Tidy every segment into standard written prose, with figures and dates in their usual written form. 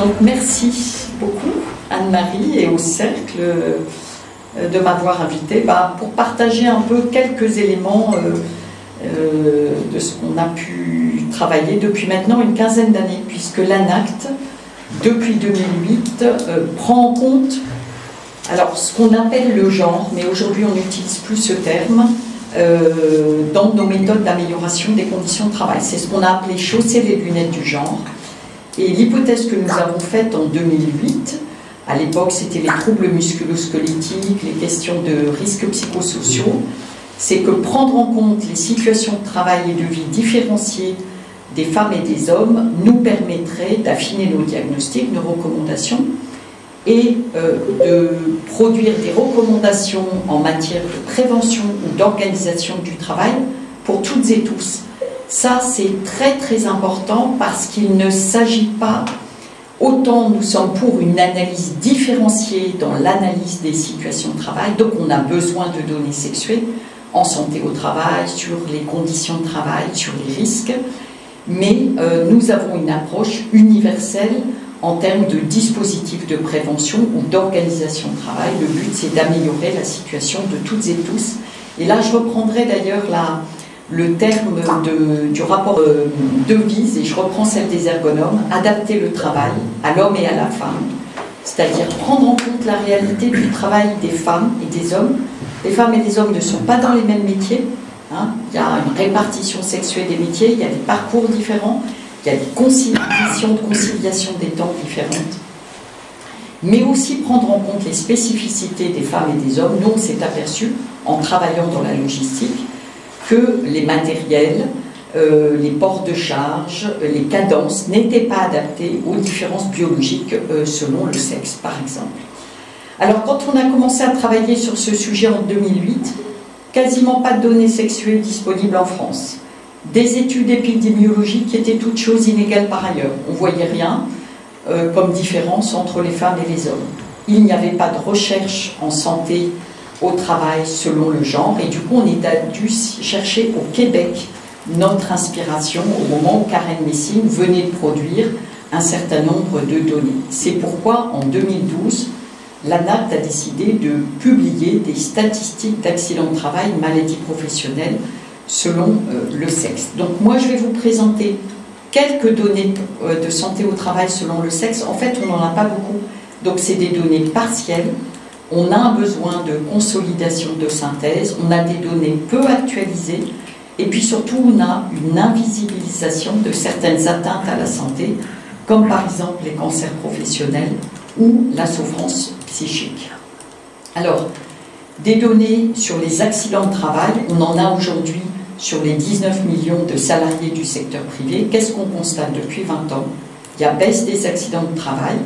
Donc merci beaucoup Anne-Marie et au Cercle de m'avoir invitée pour partager un peu quelques éléments de ce qu'on a pu travailler depuis maintenant une quinzaine d'années, puisque l'ANACT, depuis 2008, prend en compte alors ce qu'on appelle le genre, mais aujourd'hui on n'utilise plus ce terme, dans nos méthodes d'amélioration des conditions de travail. C'est ce qu'on a appelé chausser les lunettes du genre. Et l'hypothèse que nous avons faite en 2008, à l'époque c'était les troubles musculo-squelettiques, les questions de risques psychosociaux, c'est que prendre en compte les situations de travail et de vie différenciées des femmes et des hommes nous permettrait d'affiner nos diagnostics, nos recommandations, et de produire des recommandations en matière de prévention ou d'organisation du travail pour toutes et tous. Ça, c'est très très important parce qu'il ne s'agit pas, autant nous sommes pour une analyse différenciée dans l'analyse des situations de travail, donc on a besoin de données sexuées en santé au travail, sur les conditions de travail, sur les risques, mais nous avons une approche universelle en termes de dispositifs de prévention ou d'organisation de travail. Le but, c'est d'améliorer la situation de toutes et tous. Et là, je reprendrai d'ailleurs le terme du rapport devise, et je reprends celle des ergonomes, adapter le travail à l'homme et à la femme, c'est-à-dire prendre en compte la réalité du travail des femmes et des hommes. Les femmes et les hommes ne sont pas dans les mêmes métiers, hein. Il y a une répartition sexuée des métiers, il y a des parcours différents, il y a des conditions de conciliation des temps différentes, mais aussi prendre en compte les spécificités des femmes et des hommes. Nous, on s'est aperçu, en travaillant dans la logistique, que les matériels, les ports de charge, les cadences n'étaient pas adaptés aux différences biologiques selon le sexe, par exemple. Alors, quand on a commencé à travailler sur ce sujet en 2008, quasiment pas de données sexuées disponibles en France. Des études épidémiologiques qui étaient toutes choses inégales par ailleurs. On ne voyait rien comme différence entre les femmes et les hommes. Il n'y avait pas de recherche en santé au travail selon le genre, et du coup on a dû chercher au Québec notre inspiration au moment où Karen Messing venait de produire un certain nombre de données. C'est pourquoi en 2012, l'ANACT a décidé de publier des statistiques d'accidents de travail, maladies professionnelles selon le sexe. Donc moi je vais vous présenter quelques données de santé au travail selon le sexe. En fait on n'en a pas beaucoup, donc c'est des données partielles. On a un besoin de consolidation, de synthèse, on a des données peu actualisées, et puis surtout on a une invisibilisation de certaines atteintes à la santé, comme par exemple les cancers professionnels ou la souffrance psychique. Alors, des données sur les accidents de travail, on en a aujourd'hui sur les 19 millions de salariés du secteur privé. Qu'est-ce qu'on constate depuis 20 ans? Il y a baisse des accidents de travail,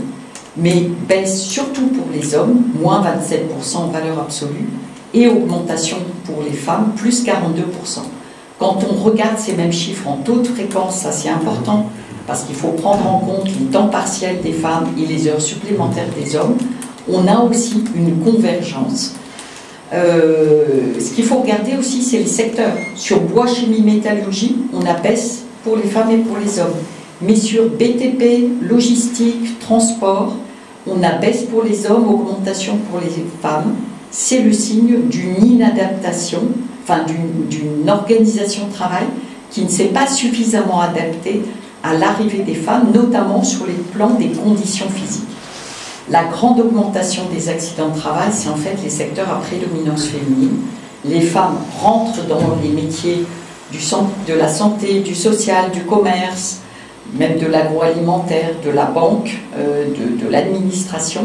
mais baisse surtout pour les hommes, moins 27% en valeur absolue, et augmentation pour les femmes, plus 42%. Quand on regarde ces mêmes chiffres en taux de fréquence, ça c'est important, parce qu'il faut prendre en compte les temps partiels des femmes et les heures supplémentaires des hommes, on a aussi une convergence. Ce qu'il faut regarder aussi, c'est les secteurs. Sur bois, chimie, métallurgie, on a baisse pour les femmes et pour les hommes. Mais sur BTP, logistique, transport, on a baisse pour les hommes, augmentation pour les femmes. C'est le signe d'une inadaptation, enfin d'une organisation de travail qui ne s'est pas suffisamment adaptée à l'arrivée des femmes, notamment sur les plans des conditions physiques. La grande augmentation des accidents de travail, c'est en fait les secteurs à prédominance féminine. Les femmes rentrent dans les métiers de la santé, du social, du commerce, même de l'agroalimentaire, de la banque, de l'administration,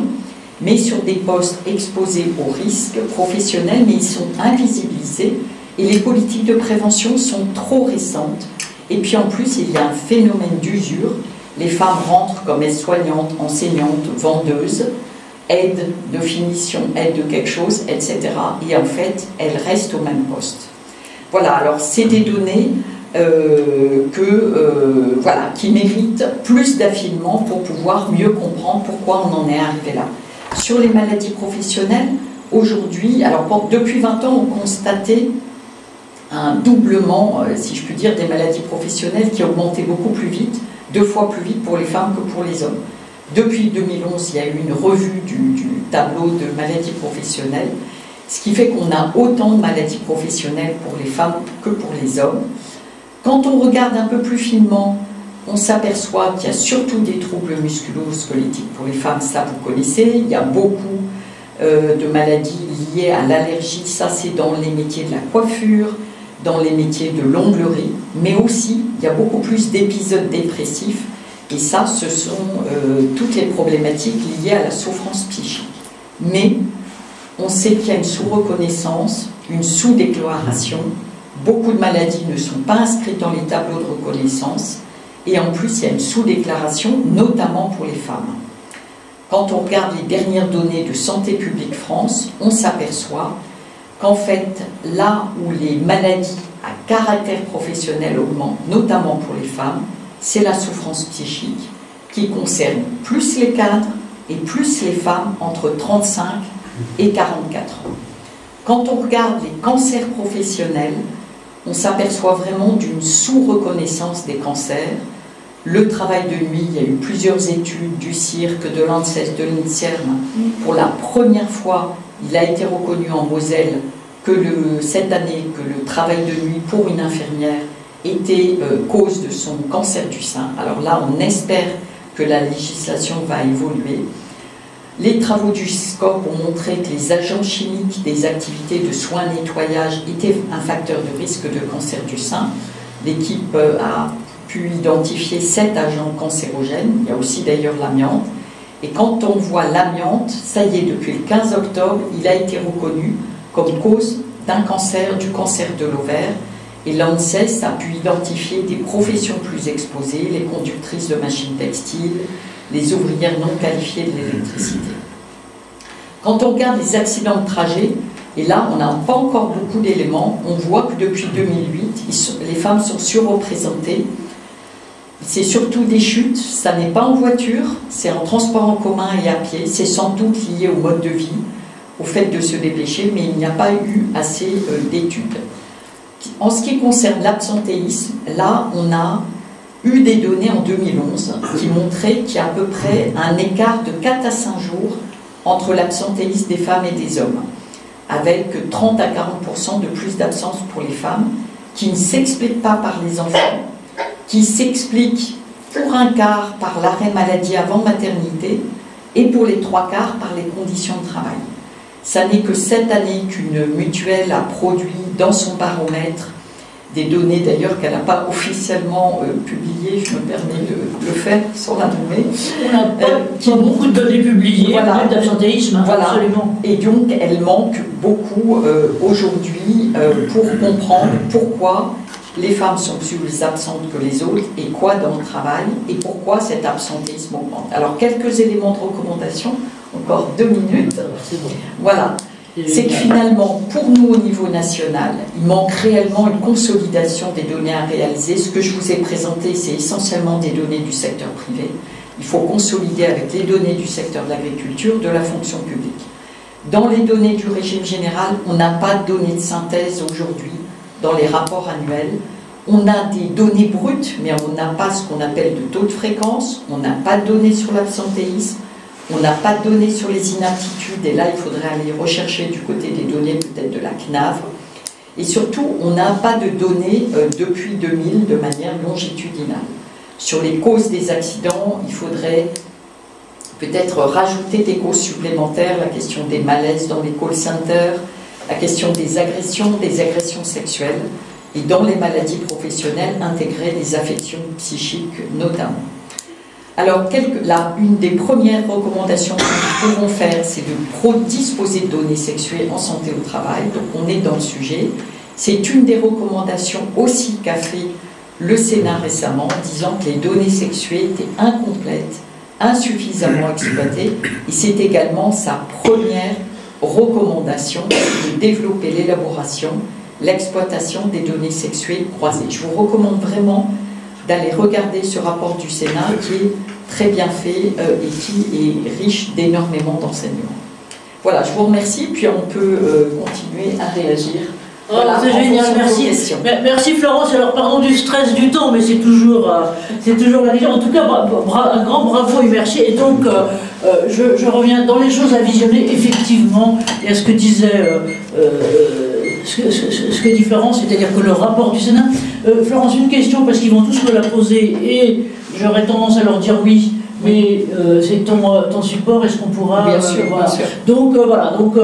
mais sur des postes exposés aux risques professionnels, mais ils sont invisibilisés, et les politiques de prévention sont trop récentes. Et puis en plus, il y a un phénomène d'usure. Les femmes rentrent comme aides-soignantes, enseignantes, vendeuses, aides de finition, aides de quelque chose, etc. Et en fait, elles restent au même poste. Voilà, alors c'est des données voilà, qui méritent plus d'affinement pour pouvoir mieux comprendre pourquoi on en est arrivé là. Sur les maladies professionnelles, aujourd'hui, alors depuis 20 ans, on constatait un doublement, si je puis dire, des maladies professionnelles qui augmentaient beaucoup plus vite, 2 fois plus vite pour les femmes que pour les hommes. Depuis 2011, il y a eu une revue du tableau de maladies professionnelles, ce qui fait qu'on a autant de maladies professionnelles pour les femmes que pour les hommes. Quand on regarde un peu plus finement, on s'aperçoit qu'il y a surtout des troubles musculo-squelettiques pour les femmes, ça vous connaissez. Il y a beaucoup de maladies liées à l'allergie, ça c'est dans les métiers de la coiffure, dans les métiers de l'onglerie, mais aussi il y a beaucoup plus d'épisodes dépressifs, et ça ce sont toutes les problématiques liées à la souffrance psychique. Mais on sait qu'il y a une sous-reconnaissance, une sous-déclaration, beaucoup de maladies ne sont pas inscrites dans les tableaux de reconnaissance, et en plus il y a une sous-déclaration, notamment pour les femmes. Quand on regarde les dernières données de Santé publique France, on s'aperçoit qu'en fait, là où les maladies à caractère professionnel augmentent, notamment pour les femmes, c'est la souffrance psychique qui concerne plus les cadres et plus les femmes entre 35 et 44 ans. Quand on regarde les cancers professionnels, on s'aperçoit vraiment d'une sous-reconnaissance des cancers. Le travail de nuit, il y a eu plusieurs études du CIRC, de l'ANSES, de l'INSERM. Pour la première fois, il a été reconnu en Moselle cette année que le travail de nuit pour une infirmière était cause de son cancer du sein. Alors là, on espère que la législation va évoluer. Les travaux du SCOP ont montré que les agents chimiques des activités de soins nettoyage étaient un facteur de risque de cancer du sein. L'équipe a pu identifier 7 agents cancérogènes. Il y a aussi d'ailleurs l'amiante. Et quand on voit l'amiante, ça y est, depuis le 15 octobre, il a été reconnu comme cause d'un cancer, du cancer de l'ovaire. Et l'ANSES a pu identifier des professions plus exposées, les conductrices de machines textiles, les ouvrières non qualifiées de l'électricité. Quand on regarde les accidents de trajet, et là on n'a pas encore beaucoup d'éléments, on voit que depuis 2008, les femmes sont surreprésentées. C'est surtout des chutes, ça n'est pas en voiture, c'est en transport en commun et à pied, c'est sans doute lié au mode de vie, au fait de se dépêcher, mais il n'y a pas eu assez d'études. En ce qui concerne l'absentéisme, là on a eu des données en 2011 qui montraient qu'il y a à peu près un écart de 4 à 5 jours entre l'absentéisme des femmes et des hommes, avec 30 à 40% de plus d'absence pour les femmes, qui ne s'explique pas par les enfants, qui s'explique pour un quart par l'arrêt maladie avant maternité et pour les 3 quarts par les conditions de travail. Ça n'est que cette année qu'une mutuelle a produit dans son baromètre des données d'ailleurs qu'elle n'a pas officiellement publiées, je me permets de le faire sans la nommer. On n'a pas beaucoup de données publiées, voilà, d'absentéisme, voilà. Absolument. Et donc elle manque beaucoup aujourd'hui pour comprendre pourquoi les femmes sont plus absentes que les autres et quoi dans le travail et pourquoi cet absentéisme augmente. Alors quelques éléments de recommandation, encore 2 minutes. Bon. Voilà. C'est que finalement, pour nous au niveau national, il manque réellement une consolidation des données à réaliser. Ce que je vous ai présenté, c'est essentiellement des données du secteur privé. Il faut consolider avec les données du secteur de l'agriculture, de la fonction publique. Dans les données du régime général, on n'a pas de données de synthèse aujourd'hui dans les rapports annuels. On a des données brutes, mais on n'a pas ce qu'on appelle de taux de fréquence, on n'a pas de données sur l'absentéisme, on n'a pas de données sur les inaptitudes, et là il faudrait aller rechercher du côté des données peut-être de la CNAV. Et surtout, on n'a pas de données depuis 2000 de manière longitudinale. Sur les causes des accidents, il faudrait peut-être rajouter des causes supplémentaires, la question des malaises dans les call centers, la question des agressions sexuelles, et dans les maladies professionnelles, intégrer les affections psychiques notamment. Alors, une des premières recommandations que nous pouvons faire, c'est de disposer de données sexuées en santé au travail. Donc, on est dans le sujet. C'est une des recommandations aussi qu'a fait le Sénat récemment, disant que les données sexuées étaient incomplètes, insuffisamment exploitées. Et c'est également sa première recommandation de développer l'élaboration, l'exploitation des données sexuées croisées. Je vous recommande vraiment d'aller regarder ce rapport du Sénat qui est très bien fait et qui est riche d'énormément d'enseignements. Voilà, je vous remercie, puis on peut continuer à réagir Voilà, c'est génial, merci. Merci Florence. Alors pardon du stress du temps, mais c'est toujours la question. En tout cas, un grand bravo et merci. Et donc, je reviens dans les choses à visionner, effectivement, et à ce que disait ce que dit Florence, c'est-à-dire que le rapport du Sénat. Florence, une question, parce qu'ils vont tous me la poser, et j'aurais tendance à leur dire oui. Mais c'est ton support, est-ce qu'on pourra... Bien sûr, voilà. bien sûr. Donc voilà, donc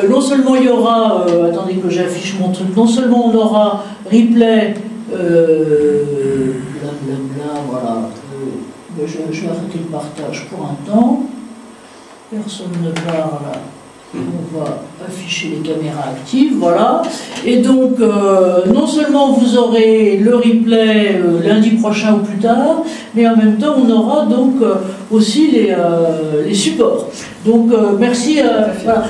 non seulement il y aura, attendez que j'affiche mon truc, non seulement on aura replay, blablabla, voilà, je vais arrêter le partage pour un temps, personne ne parle, on va afficher les caméras actives, voilà, et donc non seulement vous aurez le replay lundi prochain ou plus tard, mais en même temps on aura donc aussi les supports. Donc merci. Voilà.